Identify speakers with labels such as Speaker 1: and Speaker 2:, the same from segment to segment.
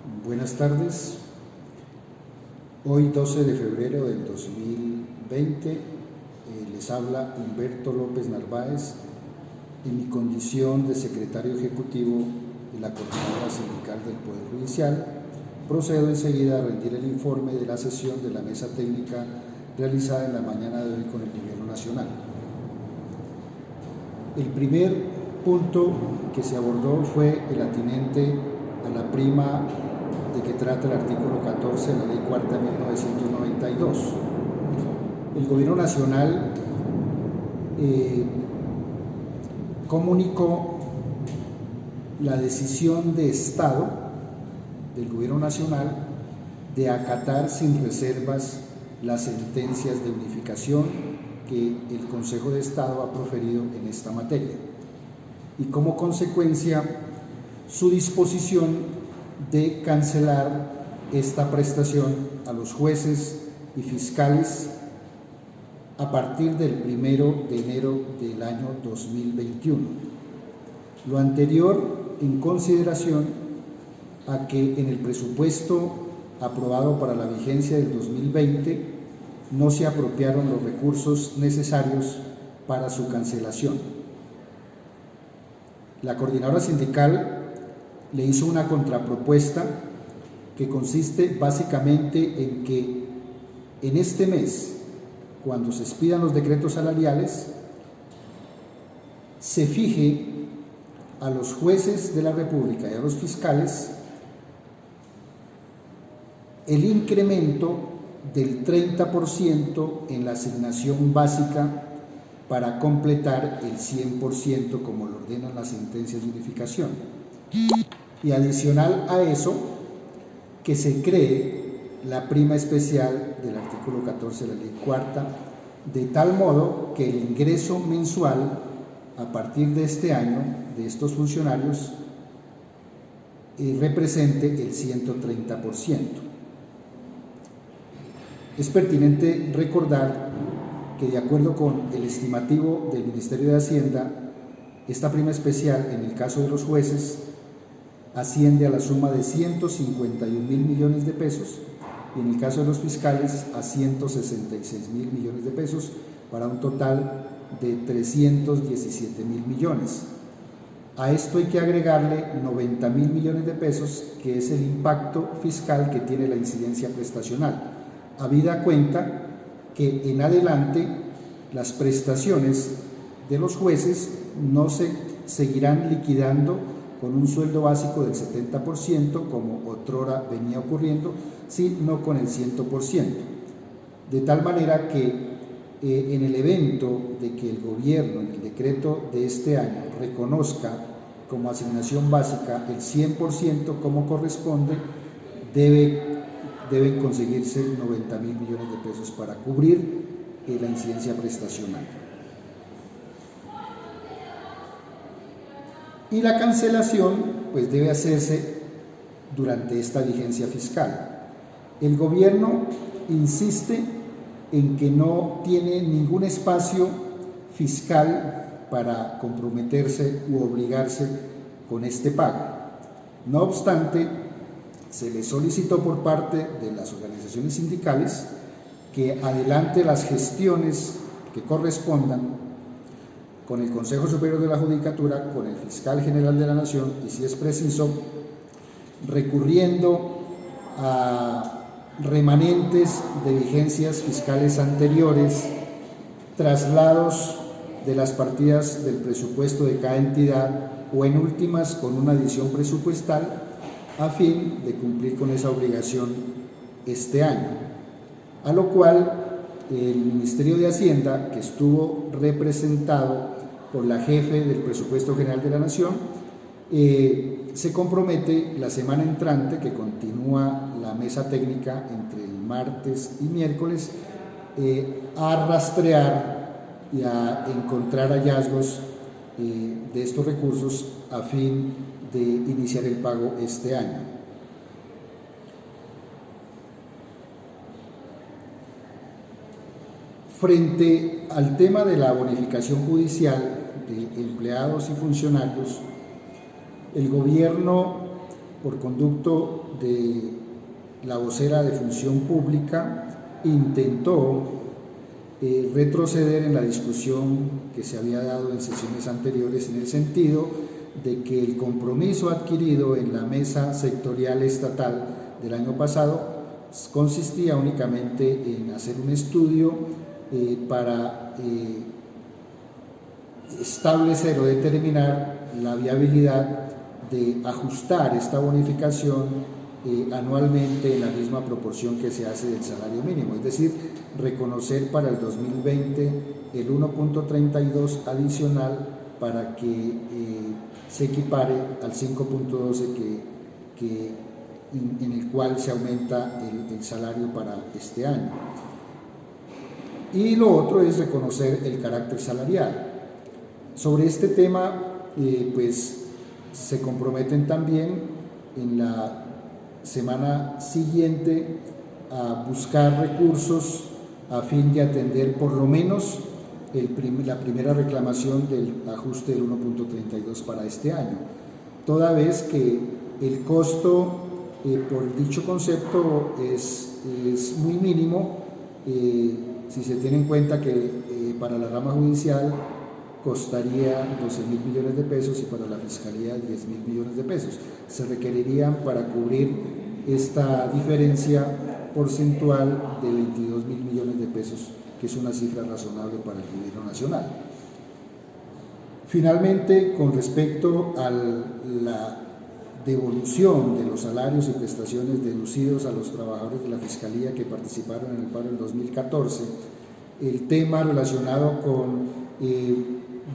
Speaker 1: Buenas tardes. Hoy 12 de febrero del 2020 les habla Humberto López Narváez en mi condición de secretario ejecutivo de la Coordinadora Sindical del Poder Judicial. Procedo enseguida a rendir el informe de la sesión de la mesa técnica realizada en la mañana de hoy con el Gobierno Nacional. El primer punto que se abordó fue el atinente a la prima de que trata el artículo 14 de la Ley Cuarta de 1992. El Gobierno Nacional comunicó la decisión de Estado del Gobierno Nacional de acatar sin reservas las sentencias de unificación que el Consejo de Estado ha proferido en esta materia y como consecuencia su disposición de cancelar esta prestación a los jueces y fiscales a partir del 1 de enero del año 2021. Lo anterior en consideración a que en el presupuesto aprobado para la vigencia del 2020 no se apropiaron los recursos necesarios para su cancelación. La coordinadora sindical le hizo una contrapropuesta que consiste básicamente en que en este mes, cuando se expidan los decretos salariales, se fije a los jueces de la República y a los fiscales el incremento del 30% en la asignación básica para completar el 100% como lo ordenan las sentencias de unificación. Y adicional a eso, que se cree la prima especial del artículo 14 de la Ley Cuarta, de tal modo que el ingreso mensual a partir de este año de estos funcionarios represente el 130%. Es pertinente recordar que de acuerdo con el estimativo del Ministerio de Hacienda, esta prima especial en el caso de los jueces asciende a la suma de 151.000 millones de pesos y en el caso de los fiscales a 166.000 millones de pesos para un total de 317.000 millones. A esto hay que agregarle 90.000 millones de pesos, que es el impacto fiscal que tiene la incidencia prestacional, habida cuenta que en adelante las prestaciones de los jueces no se seguirán liquidando con un sueldo básico del 70%, como otrora venía ocurriendo, sino con el 100%. De tal manera que en el evento de que el gobierno, en el decreto de este año, reconozca como asignación básica el 100% como corresponde, deben conseguirse 90.000 millones de pesos para cubrir la incidencia prestacional. Y la cancelación pues debe hacerse durante esta vigencia fiscal. El gobierno insiste en que no tiene ningún espacio fiscal para comprometerse u obligarse con este pago. No obstante, se le solicitó por parte de las organizaciones sindicales que adelante las gestiones que correspondan con el Consejo Superior de la Judicatura, con el Fiscal General de la Nación y, si es preciso, recurriendo a remanentes de vigencias fiscales anteriores, traslados de las partidas del presupuesto de cada entidad o, en últimas, con una adición presupuestal a fin de cumplir con esa obligación este año. A lo cual el Ministerio de Hacienda, que estuvo representado por la jefe del Presupuesto General de la Nación, se compromete la semana entrante, que continúa la mesa técnica entre el martes y miércoles, a rastrear y a encontrar hallazgos de estos recursos a fin de iniciar el pago este año. Frente al tema de la bonificación judicial de empleados y funcionarios, el gobierno por conducto de la vocera de Función Pública, intentó retroceder en la discusión que se había dado en sesiones anteriores, en el sentido de que el compromiso adquirido en la mesa sectorial estatal del año pasado consistía únicamente en hacer un estudio para establecer o determinar la viabilidad de ajustar esta bonificación anualmente en la misma proporción que se hace del salario mínimo, es decir, reconocer para el 2020 el 1.32 adicional para que se equipare al 5.12 en el cual se aumenta el salario para este año. Y lo otro es reconocer el carácter salarial. Sobre este tema, pues se comprometen también en la semana siguiente a buscar recursos a fin de atender por lo menos la primera reclamación del ajuste del 1.32 para este año, toda vez que el costo por dicho concepto es muy mínimo, si se tiene en cuenta que para la rama judicial costaría 12.000 millones de pesos y para la Fiscalía 10.000 millones de pesos. Se requerirían para cubrir esta diferencia porcentual de 22.000 millones de pesos, que es una cifra razonable para el gobierno nacional. Finalmente, con respecto a la devolución de los salarios y prestaciones deducidos a los trabajadores de la Fiscalía que participaron en el paro del 2014, el tema relacionado con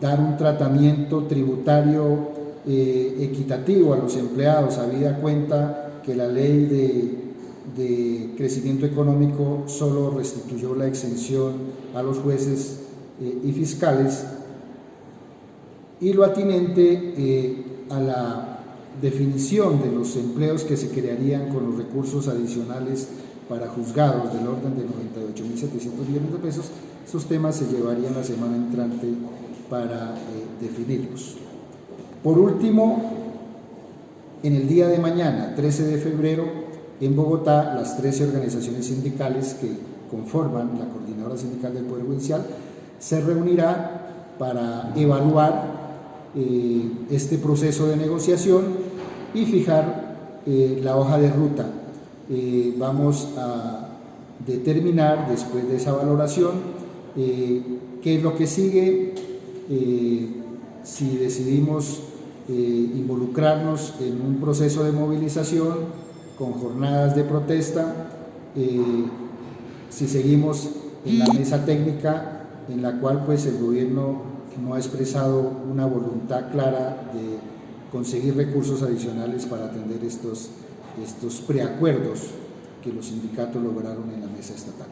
Speaker 1: dar un tratamiento tributario equitativo a los empleados, habida cuenta que la ley de crecimiento económico solo restituyó la exención a los jueces y fiscales, y lo atinente a la definición de los empleos que se crearían con los recursos adicionales para juzgados del orden de 98.700 millones de pesos. Esos temas se llevarían la semana entrante para definirlos. Por último, en el día de mañana, 13 de febrero, en Bogotá, las 13 organizaciones sindicales que conforman la Coordinadora Sindical del Poder Judicial se reunirá para evaluar este proceso de negociación y fijar la hoja de ruta. Vamos a determinar, después de esa valoración, qué es lo que sigue, si decidimos involucrarnos en un proceso de movilización con jornadas de protesta, si seguimos en la mesa técnica en la cual pues el gobierno no ha expresado una voluntad clara de conseguir recursos adicionales para atender estos preacuerdos que los sindicatos lograron en la mesa estatal.